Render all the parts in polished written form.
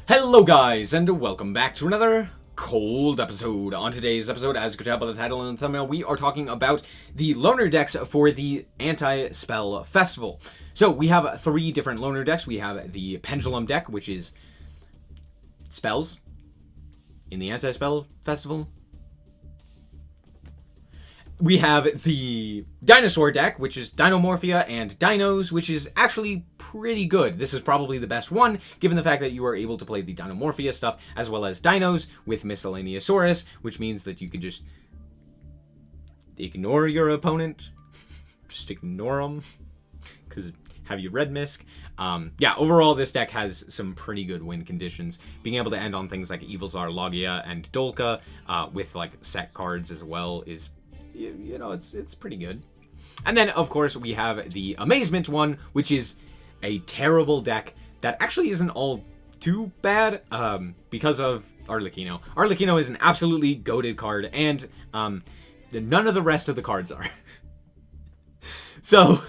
Hello guys, and welcome back to another cold episode. On today's episode, as you can tell by the title and the thumbnail, we are talking about the loner decks for the Anti-Spell Festival. So we have three different loner decks. We have the Pendulum deck, which is spells in the Anti-Spell Festival. We have the Dinosaur deck, which is Dinomorphia and Dinos, which is actually pretty good. This is probably the best one, given the fact that you are able to play the Dinomorphia stuff, as well as Dinos with Miscellaneousaurus, which means that you can just ignore your opponent. Just ignore them. Because have you read Misk? Yeah, overall, this deck has some pretty good win conditions. Being able to end on things like Evilzar, Logia, and Dolka, with, like, set cards as well is... You know, it's pretty good. And then, of course, we have the Amazement one, which is a terrible deck that actually isn't all too bad because of Arlecchino. Arlecchino is an absolutely goated card, and none of the rest of the cards are. So,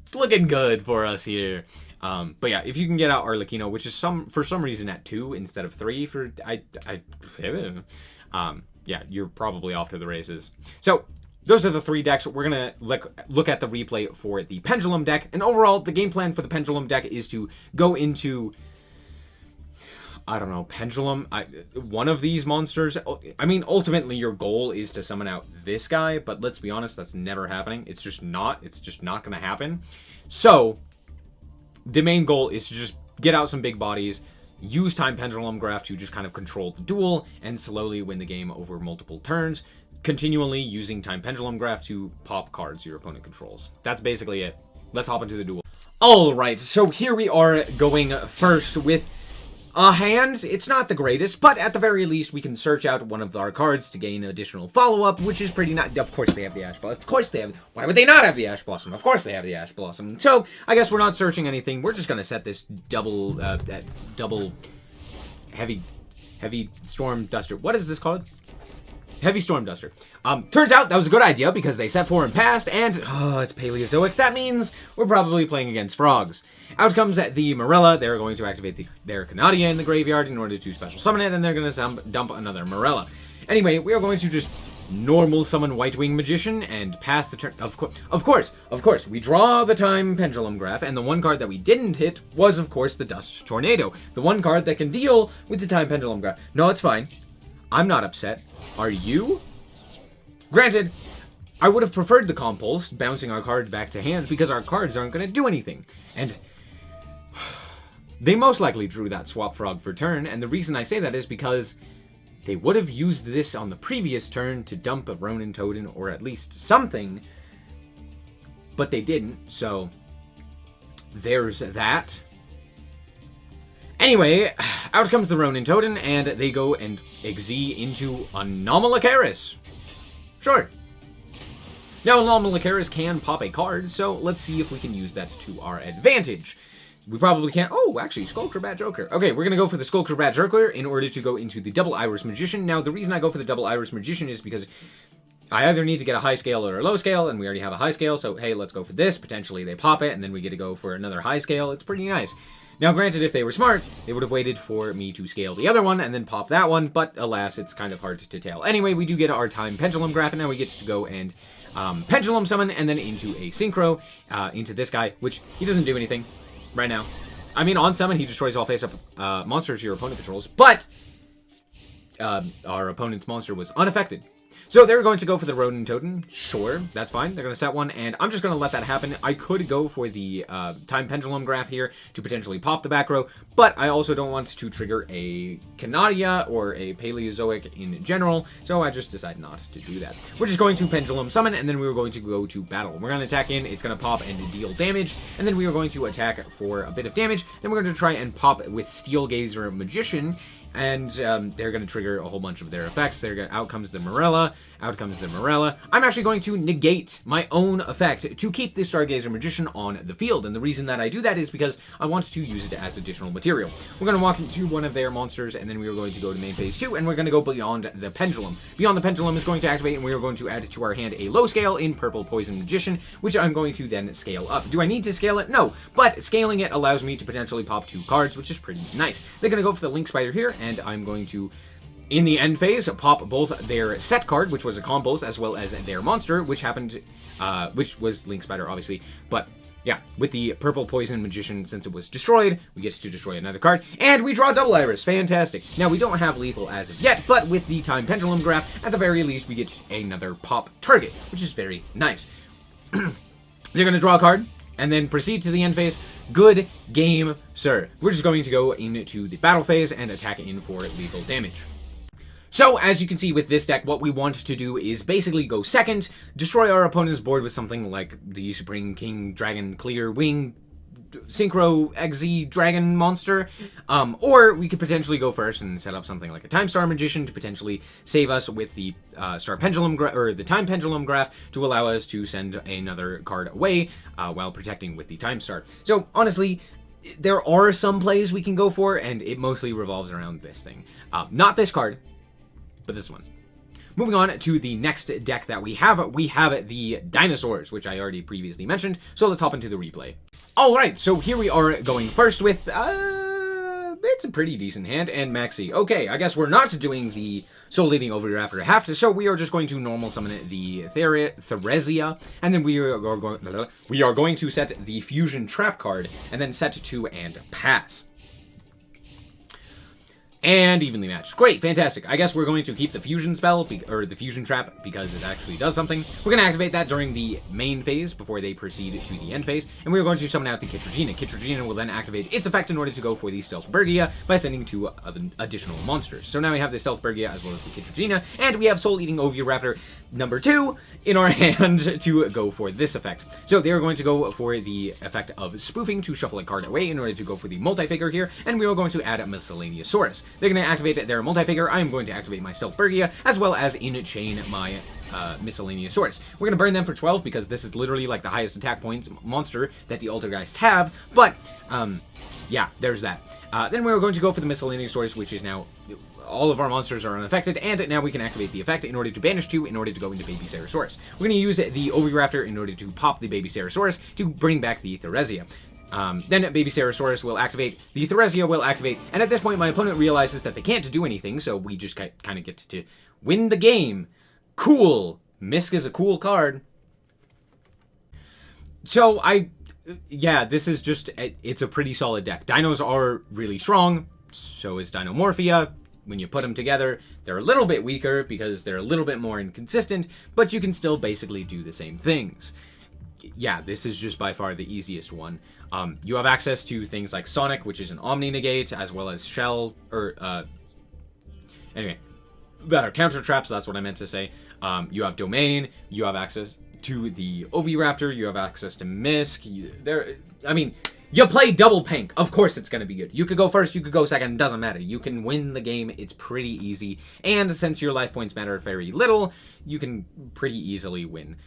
it's looking good for us here. But yeah, if you can get out Arlecchino, which is for some reason at 2 instead of 3 for... yeah, you're probably off to the races. So, those are the three decks. We're going to look at the replay for the Pendulum deck. And overall, the game plan for the Pendulum deck is to go into... I don't know, Pendulum, one of these monsters. I mean, ultimately, your goal is to summon out this guy. But let's be honest, that's never happening. It's just not going to happen. So, the main goal is to just get out some big bodies, use Time Pendulum Graph to just kind of control the duel and slowly win the game over multiple turns, continually using Time Pendulum Graph to pop cards your opponent controls. That's basically it. Let's hop into the duel. Alright, so here we are going first with a hand. It's not the greatest, but at the very least we can search out one of our cards to gain additional follow-up, which is pretty nice. Of course they have the Ash Blossom. Of course they have... Why would they not have the Ash Blossom? Of course they have the Ash Blossom. So, I guess we're not searching anything. We're just going to set this double heavy Storm Duster. What is this called? Heavy Storm Duster. Turns out that was a good idea because they set 4 and passed, and it's Paleozoic. That means we're probably playing against frogs. Out comes the Morella. They're going to activate their Canadia in the graveyard in order to special summon it, and they're going to dump another Morella. Anyway, we are going to just normal summon White Wing Magician and pass the turn. Of course, we draw the Time Pendulum Graph, and the one card that we didn't hit was, of course, the Dust Tornado. The one card that can deal with the Time Pendulum Graph. No, it's fine. I'm not upset. Are you? Granted, I would have preferred the Compulse, bouncing our cards back to hand, because our cards aren't going to do anything. And they most likely drew that Swap Frog for turn, and the reason I say that is because they would have used this on the previous turn to dump a Ronin Totem, or at least something, but they didn't, so there's that. Anyway, out comes the Ronin Totem, and they go and Exee into Anomalocaris. Sure. Now, Anomalocaris can pop a card, so let's see if we can use that to our advantage. We probably can't... Oh, actually, Skulker Bat Joker. Okay, we're going to go for the Skulker Bat Joker in order to go into the Double Iris Magician. Now, the reason I go for the Double Iris Magician is because I either need to get a high scale or a low scale, and we already have a high scale, so hey, let's go for this. Potentially they pop it, and then we get to go for another high scale. It's pretty nice. Now, granted, if they were smart, they would have waited for me to scale the other one and then pop that one, but alas, it's kind of hard to tell. Anyway, we do get our Time Pendulum Graph, and now we get to go and Pendulum Summon, and then into a Synchro, into this guy, which he doesn't do anything right now. I mean, on summon, he destroys all face-up monsters your opponent controls, but our opponent's monster was unaffected. So they're going to go for the Ronin Totem. Sure, that's fine. They're going to set one, and I'm just going to let that happen. I could go for the Time Pendulum Graph here to potentially pop the back row, but I also don't want to trigger a Canadia or a Paleozoic in general, so I just decided not to do that. We're just going to Pendulum Summon, and then we were going to go to Battle. We're going to attack in, it's going to pop and deal damage, and then we are going to attack for a bit of damage. Then we're going to try and pop with Steel Gazer Magician, and they're going to trigger a whole bunch of their effects. Out comes the Morella, out comes the Morella. I'm actually going to negate my own effect to keep the Stargazer Magician on the field, and the reason that I do that is because I want to use it as additional material. We're going to walk into one of their monsters, and then we are going to go to main phase 2, and we're going to go beyond the Pendulum. Beyond the Pendulum is going to activate, and we are going to add to our hand a low scale in Purple Poison Magician, which I'm going to then scale up. Do I need to scale it? No, but scaling it allows me to potentially pop 2 cards, which is pretty nice. They're going to go for the Link Spider here, and I'm going to, in the end phase, pop both their set card, which was a combos, as well as their monster, which happened, which was Link Spider, obviously. But yeah, with the Purple Poison Magician, since it was destroyed, we get to destroy another card, and we draw Double Iris. Fantastic. Now, we don't have lethal as of yet, but with the Time Pendulum Graph, at the very least, we get another pop target, which is very nice. They're going to draw a card, and then proceed to the end phase. Good game, sir. We're just going to go into the battle phase and attack in for lethal damage. So, as you can see with this deck, what we want to do is basically go second, destroy our opponent's board with something like the Supreme King Dragon Clear Wing Synchro XZ Dragon Monster, or we could potentially go first and set up something like a Time Star Magician to potentially save us with the Star Pendulum or the Time Pendulum Graph to allow us to send another card away while protecting with the Time Star. So honestly, there are some plays we can go for, and it mostly revolves around this thing. Not this card, but this one. Moving on to the next deck that we have the Dinosaurs, which I already previously mentioned, so let's hop into the replay. Alright, so here we are going first with, it's a pretty decent hand, and Maxi. Okay, I guess we're not doing the Soul Eating Oviraptor Heft, so we are just going to normal summon the Theresia, and then we are going to set the Fusion Trap card, and then set to and pass. And evenly matched. Great, fantastic. I guess we're going to keep the Fusion Spell, or the Fusion Trap, because it actually does something. We're going to activate that during the main phase, before they proceed to the end phase, and we're going to summon out the Kitrogena. Kitrogena will then activate its effect in order to go for the Stealth Bergia by sending 2 additional monsters. So now we have the Stealth Bergia as well as the Kitrogena, and we have Soul Eating Oviraptor number 2 in our hand to go for this effect. So they are going to go for the effect of Spoofing to shuffle a card away in order to go for the Multi-Figure here, and we are going to add a Miscellaneousaurus. They're going to activate their Multi-Figure. I am going to activate my Stealth Bergia, as well as in-chain my Miscellaneousaurus. We're going to burn them for 12, because this is literally like the highest attack point monster that the Altergeist have, but yeah, there's that. Then we're going to go for the Miscellaneousaurus, which is now all of our monsters are unaffected, and now we can activate the effect in order to banish 2 in order to go into Baby Ceratosaurus. We're going to use the Oviraptor in order to pop the Baby Ceratosaurus to bring back the Theresia. Then Baby Ceratosaurus will activate, the Theresia will activate, and at this point my opponent realizes that they can't do anything, so we just kind of get to win the game. Cool! Misk is a cool card. So yeah, this is just, it's a pretty solid deck. Dinos are really strong, so is Dinomorphia. When you put them together, they're a little bit weaker because they're a little bit more inconsistent, but you can still basically do the same things. Yeah, this is just by far the easiest one. You have access to things like Sonic, which is an Omni Negate, as well as Shell, or, anyway, that are counter traps, that's what I meant to say. You have Domain, you have access to the Oviraptor, you have access to Misk, you play double Pank. Of course it's going to be good. You could go first, you could go second, doesn't matter. You can win the game. It's pretty easy. And since your life points matter very little, you can pretty easily win.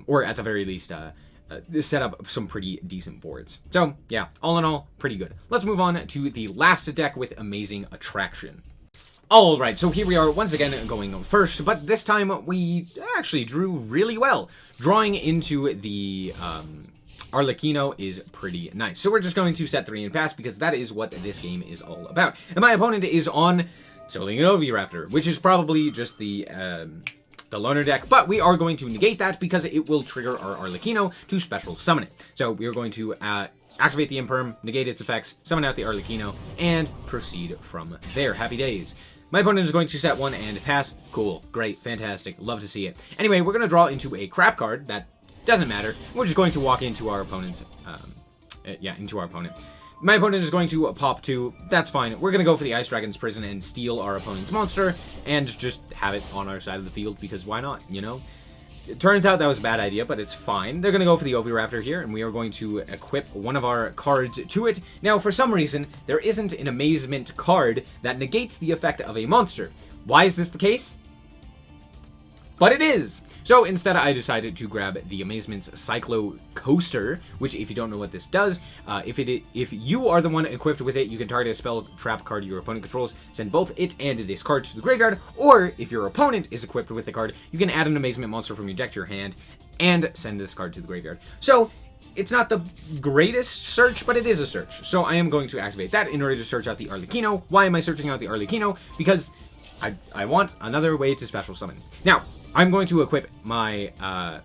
Or at the very least, set up some pretty decent boards. So, yeah, all in all, pretty good. Let's move on to the last deck with Amazing Attraction. Alright, so here we are once again going first, but this time we actually drew really well. Drawing into the Arlecchino is pretty nice. So we're just going to set 3 and pass, because that is what this game is all about. And my opponent is on Soul Eating Oviraptor, which is probably just the loner deck, but we are going to negate that because it will trigger our Arlecchino to special summon it. So we are going to activate the Imperm, negate its effects, summon out the Arlecchino, and proceed from there. Happy days. My opponent is going to set 1 and pass. Cool. Great. Fantastic. Love to see it. Anyway, we're going to draw into a crap card that doesn't matter. We're just going to walk into our opponent's, into our opponent. My opponent is going to pop 2. That's fine. We're going to go for the Ice Dragon's Prison and steal our opponent's monster and just have it on our side of the field, because why not, you know? it turns out that was a bad idea, but it's fine. They're going to go for the Oviraptor here, and we are going to equip one of our cards to it. Now, for some reason, there isn't an Amazement card that negates the effect of a monster. Why is this the case? But it is! So instead I decided to grab the Amazement's Cyclo Coaster, which if you don't know what this does, if you are the one equipped with it, you can target a spell trap card your opponent controls, send both it and this card to the graveyard, or if your opponent is equipped with the card, you can add an Amazement monster from your deck to your hand and send this card to the graveyard. So it's not the greatest search, but it is a search. So I am going to activate that in order to search out the Arlecchino. Why am I searching out the Arlecchino? Because I want another way to special summon. Now, I'm going to equip my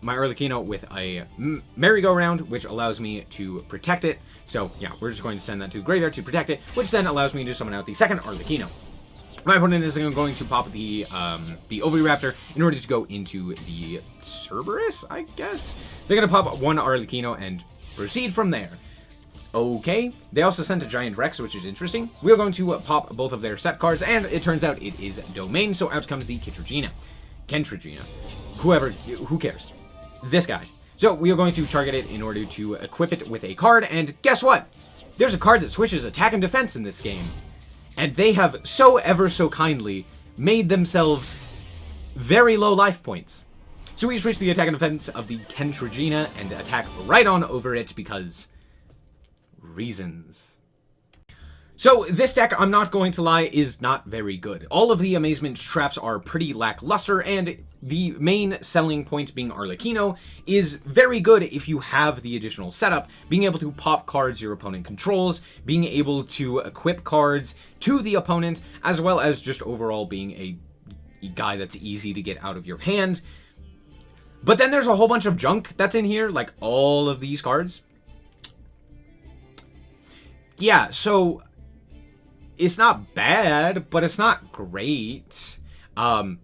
my Arlecchino with a merry-go-round, which allows me to protect it. So yeah, we're just going to send that to the graveyard to protect it, which then allows me to summon out the second Arlecchino. My opponent is going to pop the Oviraptor in order to go into the Cerberus, I guess? They're going to pop one Arlecchino and proceed from there. Okay, they also sent a Giant Rex, which is interesting. We're going to pop both of their set cards, and it turns out it is Domain, so out comes the Kentrigina. Who cares? This guy. So we are going to target it in order to equip it with a card, and guess what? There's a card that switches attack and defense in this game. And they have so ever so kindly made themselves very low life points. So we switch the attack and defense of the Kentrigina and attack right on over it because reasons. So this deck, I'm not going to lie, is not very good. All of the Amazement traps are pretty lackluster, and the main selling point being Arlecchino is very good if you have the additional setup, being able to pop cards your opponent controls, being able to equip cards to the opponent, as well as just overall being a guy that's easy to get out of your hand. But then there's a whole bunch of junk that's in here, like all of these cards. Yeah, so it's not bad, but it's not great.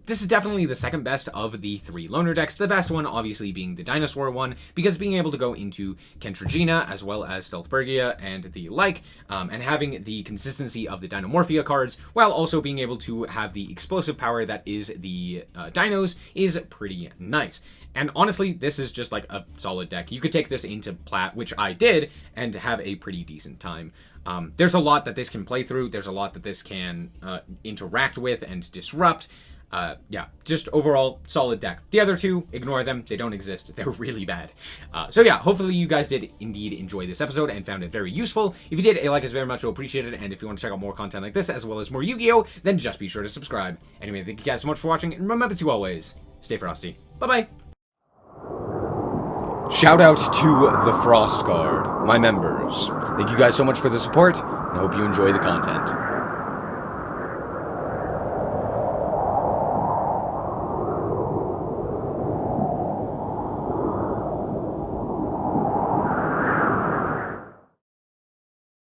This is definitely the second best of the three loner decks. The best one, obviously, being the Dinosaur one, because being able to go into Kentrigina, as well as Stealthbergia and the like, and having the consistency of the Dinomorphia cards, while also being able to have the explosive power that is the Dinos, is pretty nice. And honestly, this is just like a solid deck. You could take this into Plat, which I did, and have a pretty decent time. There's a lot that this can play through. There's a lot that this can interact with and disrupt. Yeah, just overall solid deck. The other two, ignore them. They don't exist. They're really bad. So yeah, hopefully you guys did indeed enjoy this episode and found it very useful. If you did, a like is very much appreciated. And if you want to check out more content like this, as well as more Yu-Gi-Oh, then just be sure to subscribe. Anyway, thank you guys so much for watching. And remember to always stay frosty. Bye-bye. Shout out to the Frost Guard, my members. Thank you guys so much for the support, and I hope you enjoy the content.